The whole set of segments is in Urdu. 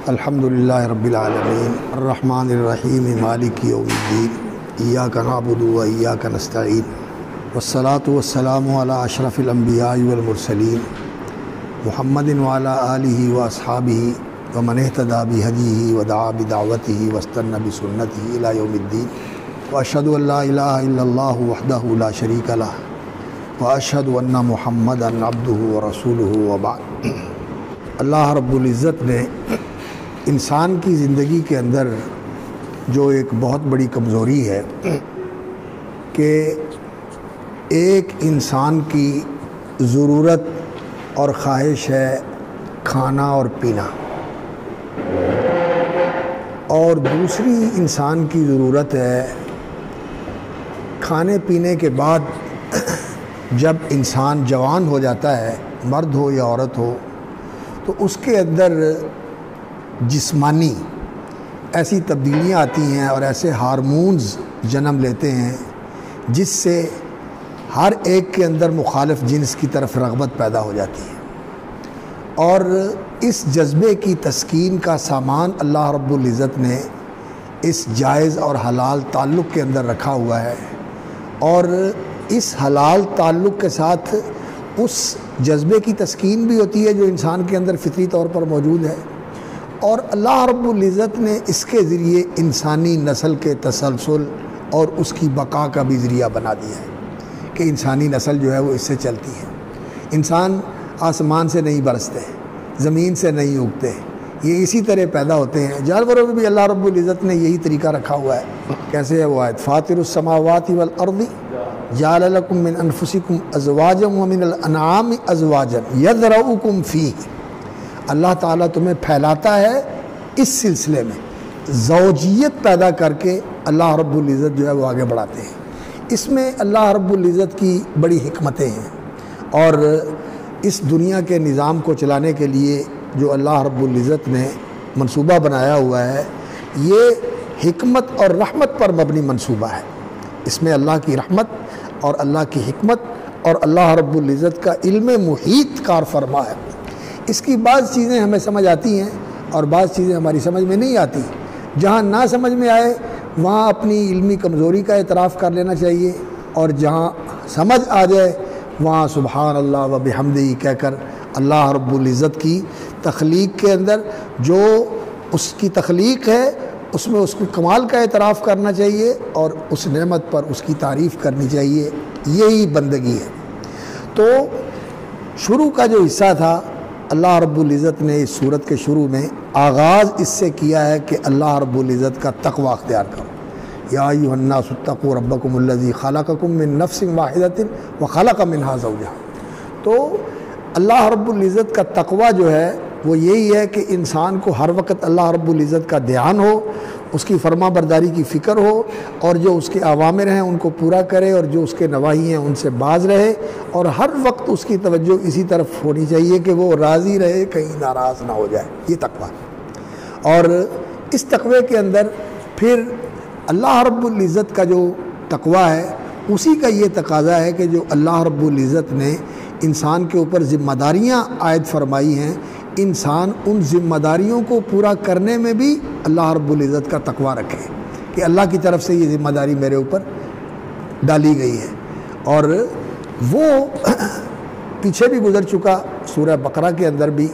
الحمدللہ رب العالمین الرحمن الرحیم مالک یوم الدین ایاک نعبد و ایاک نستعین والصلاة والسلام علی اشرف الانبیاء والمرسلین محمد وعلی آلہ واصحابہ ومن اہتدی بہدیہ ودعا بدعوتہ واستنى بسنتہ الی یوم الدین واشہد ان لا الہ الا اللہ وحدہ لا شریک لہ واشہد ان محمدا عبدہ ورسولہ وبعد۔ اللہ رب العزت نے انسان کی زندگی کے اندر جو ایک بہت بڑی کمزوری ہے کہ ایک انسان کی ضرورت اور خواہش ہے کھانا اور پینا، اور دوسری انسان کی ضرورت ہے کھانے پینے کے بعد جب انسان جوان ہو جاتا ہے، مرد ہو یا عورت ہو، تو اس کے اندر جسمانی ایسی تبدیلیاں آتی ہیں اور ایسے ہارمونز جنم لیتے ہیں جس سے ہر ایک کے اندر مخالف جنس کی طرف رغبت پیدا ہو جاتی ہے، اور اس جذبے کی تسکین کا سامان اللہ رب العزت نے اس جائز اور حلال تعلق کے اندر رکھا ہوا ہے، اور اس حلال تعلق کے ساتھ اس جذبے کی تسکین بھی ہوتی ہے جو انسان کے اندر فطری طور پر موجود ہے، اور اللہ رب العزت نے اس کے ذریعے انسانی نسل کے تسلسل اور اس کی بقا کا بھی ذریعہ بنا دیا ہے کہ انسانی نسل جو ہے وہ اس سے چلتی ہے۔ انسان آسمان سے نہیں برستے، زمین سے نہیں اگتے، یہ اسی طرح پیدا ہوتے ہیں۔ جانوروں میں بھی اللہ رب العزت نے یہی طریقہ رکھا ہوا ہے۔ کیسے ہے وہ آیت؟ فاطر السماوات والارض جعل لکم من انفسکم ازواجا ومن الانعام ازواجا یذرؤکم فیہ۔ اللہ تعالیٰ تمہیں پھیلاتا ہے اس سلسلے میں، زوجیت پیدا کر کے اللہ رب العزت جو ہے وہ آگے بڑھاتے ہیں۔ اس میں اللہ رب العزت کی بڑی حکمتیں ہیں، اور اس دنیا کے نظام کو چلانے کے لیے جو اللہ رب العزت نے منصوبہ بنایا ہوا ہے، یہ حکمت اور رحمت پر مبنی منصوبہ ہے۔ اس میں اللہ کی رحمت اور اللہ کی حکمت اور اللہ رب العزت کا علم محیط کار فرما ہے۔ اس کی بعض چیزیں ہمیں سمجھ آتی ہیں اور بعض چیزیں ہماری سمجھ میں نہیں آتی۔ جہاں نہ سمجھ میں آئے وہاں اپنی علمی کمزوری کا اعتراف کر لینا چاہیے، اور جہاں سمجھ آ جائے وہاں سبحان اللہ و بحمدہ کہہ کر اللہ رب العزت کی تخلیق کے اندر جو اس کی تخلیق ہے اس میں اس کو کمال کا اعتراف کرنا چاہیے، اور اس نعمت پر اس کی تعریف کرنی چاہیے۔ یہی بندگی ہے۔ تو شروع کا جو حصہ تھا، اللہ رب العزت نے اس صورت کے شروع میں آغاز اس سے کیا ہے کہ اللہ رب العزت کا تقوی اختیار کرو۔ یا ایھا الناس اتقوا ربکم الذی خلقکم من نفس واحدۃ وخلق منها زوجہا۔ تو اللہ رب العزت کا تقوی جو ہے وہ یہی ہے کہ انسان کو ہر وقت اللہ رب العزت کا دھیان ہو، اس کی فرما برداری کی فکر ہو، اور جو اس کے اوامر ہیں ان کو پورا کرے، اور جو اس کے نواہی ہیں ان سے باز رہے، اور ہر وقت اس کی توجہ اسی طرف ہونی چاہیے کہ وہ راضی رہے، کہیں ناراض نہ ہو جائے۔ یہ تقوی، اور اس تقوی کے اندر پھر اللہ رب العزت کا جو تقوی ہے اسی کا یہ تقاضا ہے کہ جو اللہ رب العزت نے انسان کے اوپر ذمہ داریاں عائد فرمائی ہیں، انسان ان ذمہ داریوں کو پورا کرنے میں بھی اللہ رب العزت کا تقوی رکھے کہ اللہ کی طرف سے یہ ذمہ داری میرے اوپر ڈالی گئی ہے۔ اور وہ پیچھے بھی گزر چکا سورہ بقرہ کے اندر بھی،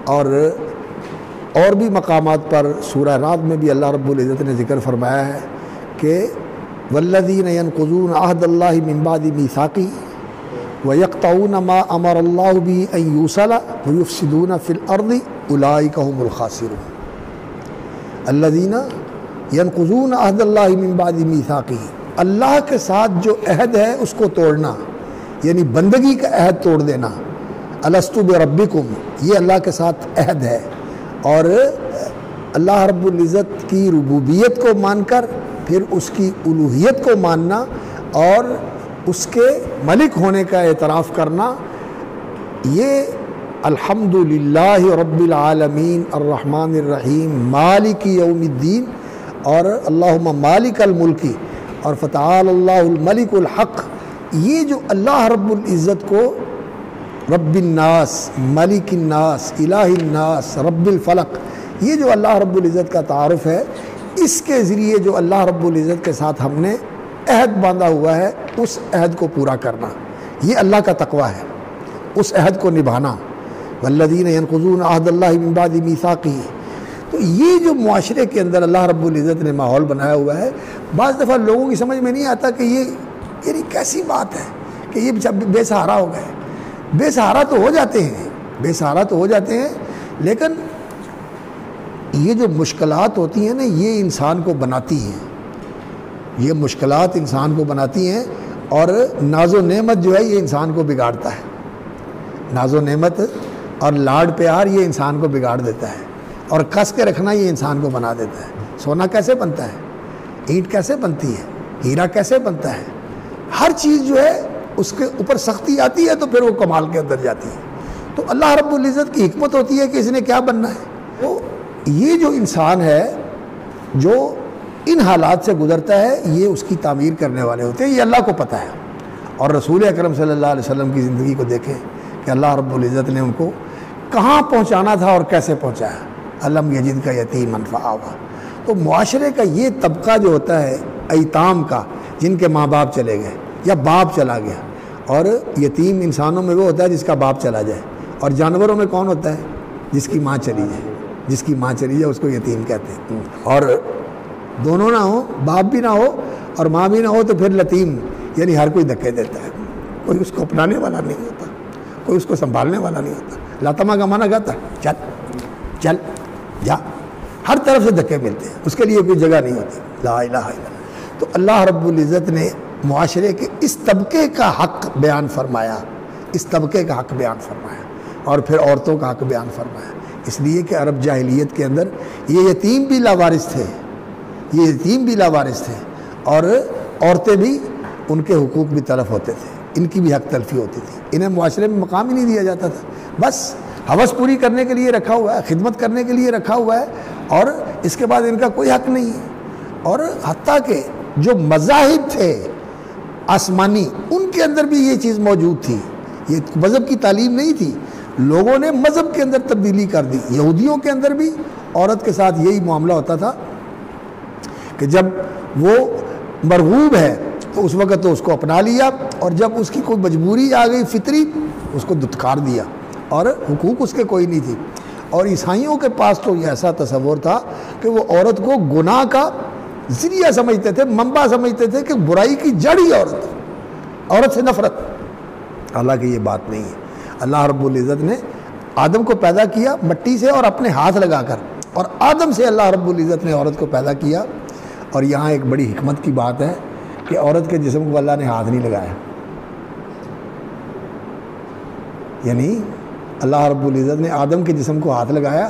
اور بھی مقامات پر سورہ رعد میں بھی اللہ رب العزت نے ذکر فرمایا ہے کہ والذین ینقضون عہد اللہ من بعد میثاقہ وَيَقْطَعُونَ مَا أَمَرَ اللَّهُ بِهِ أَن يُوصَلَ وَيُفْسِدُونَ فِي الْأَرْضِ أُولَٰئِكَ هُمُ الْخَاسِرُونَ۔ الَّذِينَ يَنقُضُونَ عَهْدَ اللَّهِ مِن بَعْدِ مِيثَاقِهِ، اللہ کے ساتھ جو عہد ہے اس کو توڑنا، یعنی بندگی کا عہد توڑ دینا۔ أَلَسْتُ بِرَبِّكُمْ، یہ اللہ کے ساتھ عہد ہے، اور اللہ رب العزت کی ربوبیت کو مان کر پھر اس کی الوہیت کو ماننا اور اس کے ملک ہونے کا اعتراف کرنا، یہ الحمدللہ رب العالمین الرحمن الرحیم مالک یوم الدین، اور اللہم مالک الملک، اور فتعال اللہ الملک الحق، یہ جو اللہ رب العزت کو رب الناس، ملک الناس، الہ الناس، رب الفلق، یہ جو اللہ رب العزت کا تعارف ہے، اس کے ذریعے جو اللہ رب العزت کے ساتھ ہم نے عہد باندھا ہوا ہے اس عہد کو پورا کرنا، یہ اللہ کا تقویٰ ہے، اس عہد کو نبھانا۔ والذین ینقضون عہد اللہ من بعد میثاقہ۔ تو یہ جو معاشرے کے اندر اللہ رب العزت نے ماحول بنایا ہوا ہے، بعض دفعہ لوگوں کی سمجھ میں نہیں آتا کہ یہ کیسی بات ہے کہ یہ بے سہارا ہو گئے۔ بے سہارا تو ہو جاتے ہیں، بے سہارا تو ہو جاتے ہیں، لیکن یہ جو مشکلات ہوتی ہیں نا، یہ انسان کو بناتی ہیں، یہ مشکلات انسان کو بناتی ہیں، اور ناز و نعمت جو ہے یہ انسان کو بگاڑتا ہے۔ ناز و نعمت اور لاڈ پیار یہ انسان کو بگاڑ دیتا ہے، اور کس کے رکھنا یہ انسان کو بنا دیتا ہے۔ سونا کیسے بنتا ہے، اینٹ کیسے بنتی ہے، ہیرا کیسے بنتا ہے، ہر چیز جو ہے اس کے اوپر سختی آتی ہے تو پھر وہ کمال کے اندر جاتی ہے۔ تو اللہ رب العزت کی حکمت ہوتی ہے کہ اس نے کیا بننا ہے۔ تو یہ جو انسان ہے جو ان حالات سے گزرتا ہے، یہ اس کی تعمیر کرنے والے ہوتے ہیں، یہ اللہ کو پتہ ہے۔ اور رسول اکرم صلی اللہ علیہ وسلم کی زندگی کو دیکھیں کہ اللہ رب العزت نے ان کو کہاں پہنچانا تھا اور کیسے پہنچایا۔ علم یجد کا یتیما فآویٰ۔ تو معاشرے کا یہ طبقہ جو ہوتا ہے ایتام کا، جن کے ماں باپ چلے گئے یا باپ چلا گیا، اور یتیم انسانوں میں وہ ہوتا ہے جس کا باپ چلا جائے، اور جانوروں میں کون ہوتا ہے؟ جس کی ماں چلی جائے، جس کی ماں چلی جائے اس کو یتیم کہتے ہیں۔ اور دونوں نہ ہو، باپ بھی نہ ہو اور ماں بھی نہ ہو، تو پھر لتیم، یعنی ہر کوئی دھکے دیتا ہے، کوئی اس کو اپنانے والا نہیں ہوتا، کوئی اس کو سنبھالنے والا نہیں ہوتا۔ لاتما کا معنی کہتا چل چل جا، ہر طرف سے دھکے ملتے ہیں، اس کے لیے کوئی جگہ نہیں ہوتی۔ لا الہ الا اللہ۔ تو اللہ رب العزت نے معاشرے کے اس طبقے کا حق بیان فرمایا، اس طبقے کا حق بیان فرمایا، اور پھر عورتوں کا حق بیان فرمایا، اس لیے کہ عرب جاہلیت کے اندر یہ یتیم بھی لاوارث تھے، یہ یتیم بھی لاوارث تھے، اور عورتیں بھی ان کے حقوق بھی تلف ہوتے تھے، ان کی بھی حق تلفی ہوتی تھی، انہیں معاشرے میں مقام ہی نہیں دیا جاتا تھا، بس ہوس پوری کرنے کے لیے رکھا ہوا ہے، خدمت کرنے کے لیے رکھا ہوا ہے، اور اس کے بعد ان کا کوئی حق نہیں ہے۔ اور حتیٰ کہ جو مذاہب تھے آسمانی، ان کے اندر بھی یہ چیز موجود تھی، یہ مذہب کی تعلیم نہیں تھی، لوگوں نے مذہب کے اندر تبدیلی کر دی۔ یہودیوں کے اندر بھی عورت کے ساتھ یہی معاملہ ہوتا تھا کہ جب وہ مرغوب ہے تو اس وقت تو اس کو اپنا لیا، اور جب اس کی کوئی مجبوری آ گئی فطری، اس کو دھتکار دیا، اور حقوق اس کے کوئی نہیں تھی۔ اور عیسائیوں کے پاس تو یہ ایسا تصور تھا کہ وہ عورت کو گناہ کا ذریعہ سمجھتے تھے، منبع سمجھتے تھے، کہ برائی کی جڑ ہی عورت سے نفرت۔ حالانکہ یہ بات نہیں ہے۔ اللہ رب العزت نے آدم کو پیدا کیا مٹی سے اور اپنے ہاتھ لگا کر، اور آدم سے اللہ رب العزت نے عورت کو پیدا کیا۔ اور یہاں ایک بڑی حکمت کی بات ہے کہ عورت کے جسم کو اللہ نے ہاتھ نہیں لگایا، یعنی اللہ رب العزت نے آدم کے جسم کو ہاتھ لگایا،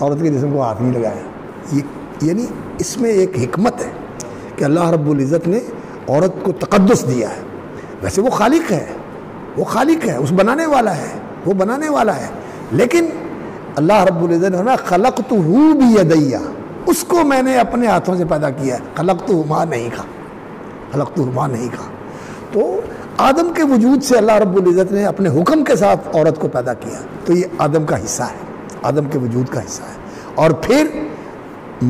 عورت کے جسم کو ہاتھ نہیں لگایا۔ یعنی اس میں ایک حکمت ہے کہ اللہ رب العزت نے عورت کو تقدس دیا ہے۔ ویسے وہ خالق ہے، وہ خالق ہے، اس بنانے والا ہے، وہ بنانے والا ہے، لیکن اللہ رب العزت نے خلقتہ بیدی، اس کو میں نے اپنے ہاتھوں سے پیدا کیا ہے، خلقتہما نہیں کہا، خلقتہما نہیں کہا۔ تو آدم کے وجود سے اللہ رب العزت نے اپنے حکم کے ساتھ عورت کو پیدا کیا، تو یہ آدم کا حصہ ہے، آدم کے وجود کا حصہ ہے۔ اور پھر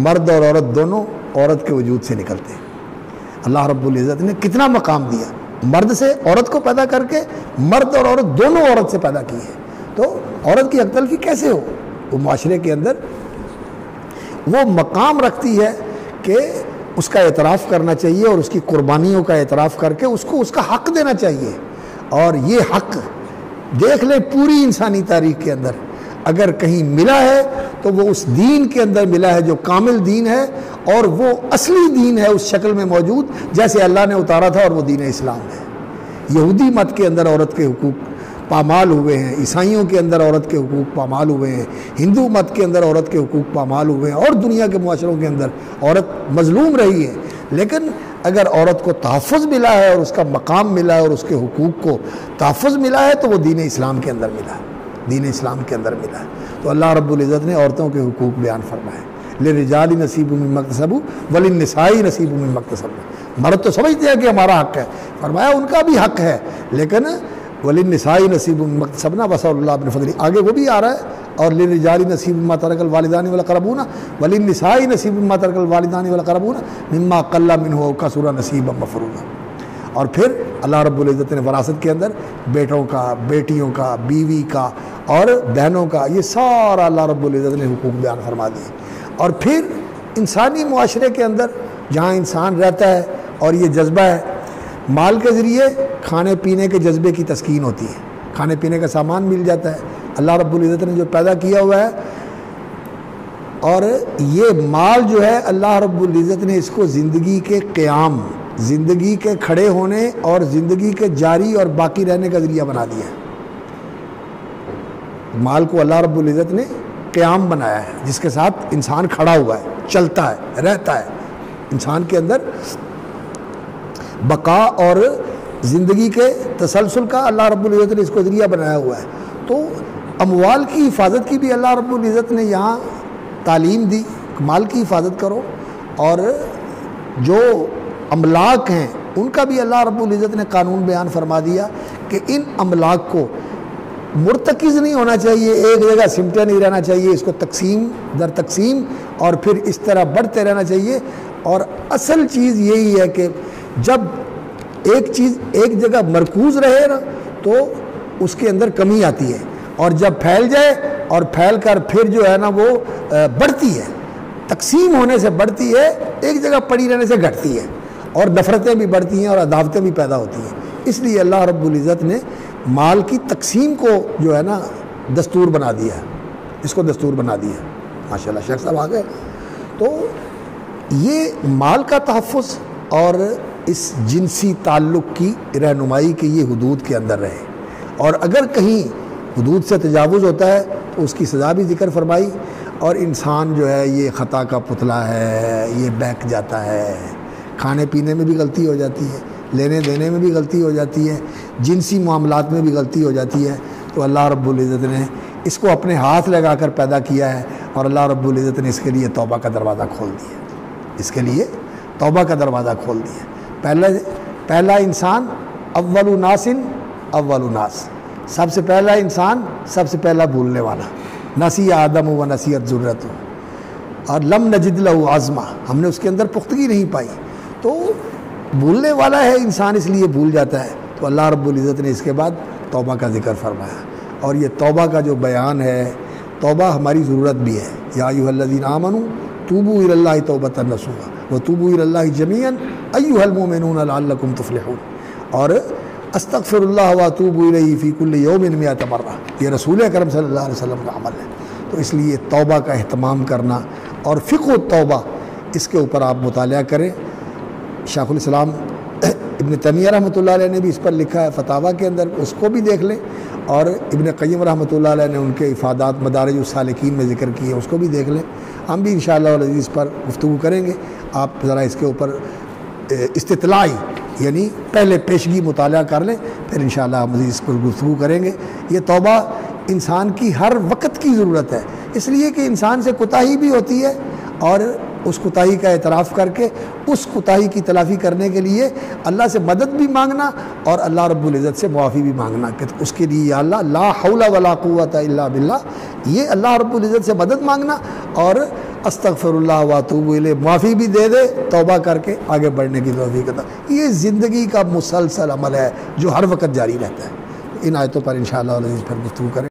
مرد اور عورت دونوں عورت کے وجود سے نکلتے ہیں۔ اللہ رب العزت نے کتنا مقام دیا، مرد سے عورت کو پیدا کر کے مرد اور عورت دونوں عورت سے پیدا کی ہے، تو عورت کی حق تلفی کیسے ہو؟ وہ معاشرے کے اندر وہ مقام رکھتی ہے کہ اس کا اعتراف کرنا چاہیے، اور اس کی قربانیوں کا اعتراف کر کے اس کو اس کا حق دینا چاہیے۔ اور یہ حق دیکھ لیں پوری انسانی تاریخ کے اندر اگر کہیں ملا ہے تو وہ اس دین کے اندر ملا ہے جو کامل دین ہے، اور وہ اصلی دین ہے اس شکل میں موجود جیسے اللہ نے اتارا تھا، اور وہ دین اسلام ہے۔ یہودی مت کے اندر عورت کے حقوق پامال ہوئے ہیں، عیسائیوں کے اندر عورت کے حقوق پامال ہوئے ہیں، ہندو مت کے اندر عورت کے حقوق پامال ہوئے ہیں، اور دنیا کے معاشروں کے اندر عورت مظلوم رہی ہے۔ لیکن اگر عورت کو تحفظ ملا ہے اور اس کا مقام ملا ہے اور اس کے حقوق کو تحفظ ملا ہے تو وہ دین اسلام کے اندر ملا ہے، دین اسلام کے اندر ملا ہے۔ تو اللہ رب العزت نے عورتوں کے حقوق بیان فرمائے، للرجال نصیب مما اکتسبوا وللنساء نصیب مما اکتسبن۔ مرد تو سمجھتے ہیں کہ ہمارا حق ہے، فرمایا ان کا بھی حق ہے، لیکن وللنساء نصیب مما اکتسبن وسأل اللہ من فضلہ، آگے وہ بھی آ رہا ہے اور للرجال نصیب مما ترک الوالدان والاقربون وللنساء نصیب مما ترک الوالدان والاقربون مما قل منه او کثر نصیبا مفروضا۔ اور پھر اللہ رب العزت نے وراثت کے اندر بیٹوں کا، بیٹیوں کا، بیوی کا اور بہنوں کا، یہ سارا اللہ رب العزت نے حقوق بیان فرما دیے۔ اور پھر انسانی معاشرے کے اندر جہاں انسان رہتا ہے اور یہ جذبہ ہے، مال کے ذریعے کھانے پینے کے جذبے کی تسکین ہوتی ہے، کھانے پینے کا سامان مل جاتا ہے، اللہ رب العزت نے جو پیدا کیا ہوا ہے۔ اور یہ مال جو ہے اللہ رب العزت نے اس کو زندگی کے قیام، زندگی کے کھڑے ہونے اور زندگی کے جاری اور باقی رہنے کا ذریعہ بنا دیا ہے۔ مال کو اللہ رب العزت نے قیام بنایا ہے، جس کے ساتھ انسان کھڑا ہوا ہے، چلتا ہے، رہتا ہے۔ انسان کے اندر بقا اور زندگی کے تسلسل کا اللہ رب العزت نے اس کو ذریعہ بنایا ہوا ہے۔ تو اموال کی حفاظت کی بھی اللہ رب العزت نے یہاں تعلیم دی، مال کی حفاظت کرو، اور جو املاک ہیں ان کا بھی اللہ رب العزت نے قانون بیان فرما دیا کہ ان املاک کو مرتکز نہیں ہونا چاہیے، ایک جگہ سمٹے نہیں رہنا چاہیے، اس کو تقسیم در تقسیم اور پھر اس طرح بڑھتے رہنا چاہیے۔ اور اصل چیز یہی ہے کہ جب ایک چیز ایک جگہ مرکوز رہے نا تو اس کے اندر کمی آتی ہے، اور جب پھیل جائے اور پھیل کر پھر جو ہے نا وہ بڑھتی ہے، تقسیم ہونے سے بڑھتی ہے، ایک جگہ پڑی رہنے سے گھٹتی ہے، اور نفرتیں بھی بڑھتی ہیں اور عداوتیں بھی پیدا ہوتی ہیں۔ اس لیے اللہ رب العزت نے مال کی تقسیم کو جو ہے نا دستور بنا دیا ہے، اس کو دستور بنا دیا۔ ماشاءاللہ شیخ صاحب آ گئے۔ تو یہ مال کا تحفظ اور اس جنسی تعلق کی رہنمائی کے یہ حدود کے اندر رہے، اور اگر کہیں حدود سے تجاوز ہوتا ہے تو اس کی سزا بھی ذکر فرمائی۔ اور انسان جو ہے یہ خطا کا پتلا ہے، یہ بہک جاتا ہے، کھانے پینے میں بھی غلطی ہو جاتی ہے، لینے دینے میں بھی غلطی ہو جاتی ہے، جنسی معاملات میں بھی غلطی ہو جاتی ہے۔ تو اللہ رب العزت نے اس کو اپنے ہاتھ لگا کر پیدا کیا ہے، اور اللہ رب العزت نے اس کے لیے توبہ کا دروازہ کھول دیا، اس کے لیے توبہ کا دروازہ کھول دیا۔ پہلا انسان اول ناس، سب سے پہلا انسان، سب سے پہلا بھولنے والا، نسی آدم و نسیت ذرت، اور لم نجد لہ عزما، ہم نے اس کے اندر پختگی نہیں پائی۔ تو بھولنے والا ہے انسان، اس لیے بھول جاتا ہے۔ تو اللہ رب العزت نے اس کے بعد توبہ کا ذکر فرمایا، اور یہ توبہ کا جو بیان ہے، توبہ ہماری ضرورت بھی ہے۔ یا ایھا الذین آمنوا توبوا الی اللہ توبۃ نصوحا وتوبوا الی اللہ جمیعا ایھا المؤمنون لعلکم تفلحون، اور استغفر اللہ واتوب الیہ فی کل یوم 100 مرہ، یہ رسول اکرم صلی اللہ علیہ وسلم کا عمل ہے۔ تو اس لیے توبہ کا اہتمام کرنا اور فقہ التوبہ، اس کے اوپر آپ مطالعہ کریں۔ شیخ الاسلام ابن تیمیہ رحمۃ اللہ علیہ نے بھی اس پر لکھا ہے فتاویٰ کے اندر، اس کو بھی دیکھ لیں، اور ابن قیم رحمۃ اللہ علیہ نے ان کے افادات مدارج السالکین میں ذکر کیے، اس کو بھی دیکھ لیں۔ ہم بھی انشاءاللہ العزیز اس پر گفتگو کریں گے، آپ ذرا اس کے اوپر استطلاعی یعنی پہلے پیشگی مطالعہ کر لیں، پھر انشاءاللہ ہم مزید اس پر گفتگو کریں گے۔ یہ توبہ انسان کی ہر وقت کی ضرورت ہے، اس لیے کہ انسان سے کوتاہی بھی ہوتی ہے، اور اس کوتاہی کا اعتراف کر کے اس کوتاہی کی تلافی کرنے کے لیے اللہ سے مدد بھی مانگنا، اور اللہ رب العزت سے معافی بھی مانگنا کہ اس کے لیے یا اللہ لا حول ولا قوت الا باللہ، یہ اللہ رب العزت سے مدد مانگنا، اور استغفر اللہ واتوب الیہ، معافی بھی دے دے، توبہ کر کے آگے بڑھنے کی توفیق عطا۔ یہ زندگی کا مسلسل عمل ہے جو ہر وقت جاری رہتا ہے۔ ان آیتوں پر انشاءاللہ العزیز پھر گفتگو کریں۔